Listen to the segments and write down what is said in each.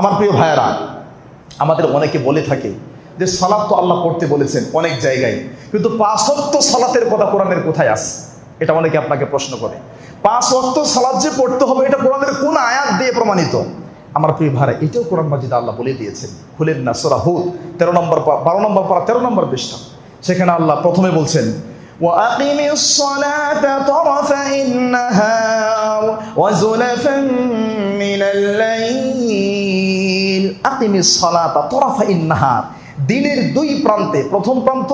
আমার প্রিয় ভাইয়েরা, আমাদের অনেকে বলে থাকে যে সালাত তো আল্লাহ পড়তে বলেছেন অনেক জায়গায়, কিন্তু 5 ওয়াক্ত সালাতের কথা কোরআনের কোথায় আছে? এটা অনেকে আপনাকে প্রশ্ন করে। 5 ওয়াক্ত সালাত যে পড়তে হবে এটা কোরআনের কোন আয়াত দিয়ে প্রমাণিত? আমার প্রিয় ভাইরা, এটাও কোরআন মাজিদে আল্লাহ বলে দিয়েছেন। খুলেন না সূরা হুদ 13 নম্বর 12 নম্বর পারা 13 নম্বর পৃষ্ঠা। সেখানে আল্লাহ প্রথমে বলছেন وَأَقِمِ الصَّلَاةَ طَرَفَيِ النَّهَارِ وَزُلَفًا مِنَ اللَّيْلِ أَقِمِ الصَّلَاةَ طَرَفَيِ النَّهَارِ। দিনের দুই প্রান্তে, প্রথম প্রান্ত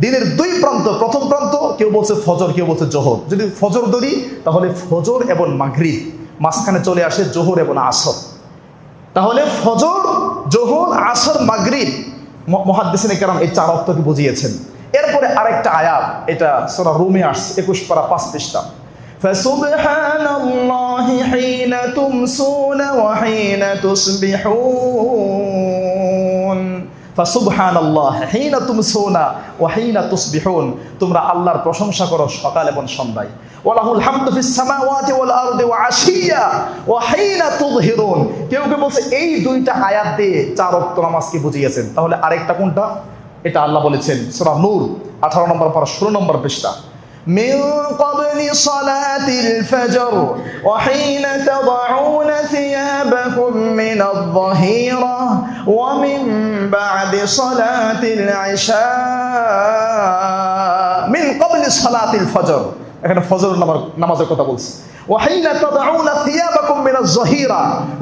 দিনের দুই প্রান্ত, প্রথম প্রান্ত কেউ বলছে ফজর, কেউ বলছে জোহর। যদি ফজর ধরি তাহলে ফজর এবং মাগরিব, মাঝখানে চলে আসে জোহর এবং আসর। তাহলে ফজর, জোহর, আসর, মাগরিব মুহাদ্দিসিনে কেরাম এই 4 ওয়াক্তকে বুঝিয়েছেন। এরপরে আরেকটা আয়াত, এটা সূরা রুমে আসছে 21 পারা 5 পৃষ্ঠা। ফাসুবহানাল্লাহি হিনা তুমসুনা ওয়া হিনা তুসবিহুন। ফাসুবহানাল্লাহি হিনা তুমসুনা ওয়া হিনা তুসবিহুন। তোমরা আল্লাহর প্রশংসা করো সকাল এবং সন্ধ্যায়। ওয়ালাহুল হামদু ফিস সামাওয়াতি ওয়াল আরদি ওয়া আশিয়া ওয়া হিনা তুযহিরুন। কেউ কেউ বলছে এই দুইটা আয়াত দিয়ে 4 ওয়াক্ত নামাজকে বুঝিয়েছেন। তাহলে আরেকটা কোনটা? এটা আল্লাহ বলেছেন সূরা নূর 18 নম্বর পারা 16 নম্বর পৃষ্ঠা। মিন ক্বাবলি সালাতিল ফজর ওয়া হিনা তাদউনা থিয়াবাকুম মিনাল যাহিরা ওয়া মিন বা'দি সালাতিল ইশা। মিন ক্বাবলি সালাতিল ফজর, এখানে ফজর নামাজের কথা বলছে। ওয়া হিনা তাদউনা থিয়াবাকুম মিনাল যাহিরা,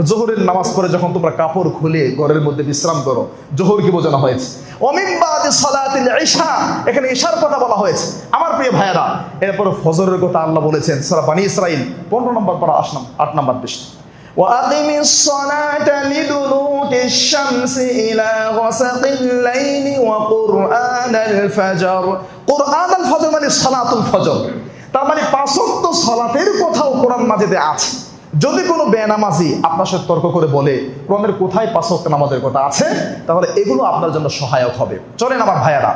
যোহরের নামাজ পড়ে যখন তোমরা কাপড় খুলে ঘরের মধ্যে বিশ্রাম করো, যোহর কি বোঝানো হয়েছে? ওয়া মিন বা'দি সালাতিল ইশা, এখানে ইশার কথা বলা হয়েছে। আমার প্রিয় ভাইয়েরা, এরপর ফজরের কথা আল্লাহ বলেছেন সূরা বনী ইসরাঈল 15 নম্বর পারা 8 নম্বর পৃষ্ঠা। ওয়া আকিমিস সালাতা লিদুলুকিশ শামসি ইলা গাসাকিল লাইলি ওয়া কুরআনাল ফজর। কুরআনাল ফজর মানে সালাতুল ফজর। তার মানে 5 ওয়াক্ত সালাতের কথাও কোরআন মাজিদে আছে। যদি কোনো বেনামাজি আপনার সাথে তর্ক করে বলে কোরআনের কোথায় 5 ওয়াক্ত নামাজের কথা আছে, তাহলে এগুলো আপনার জন্য সহায়ক হবে। চলেন আমার ভাইয়েরা,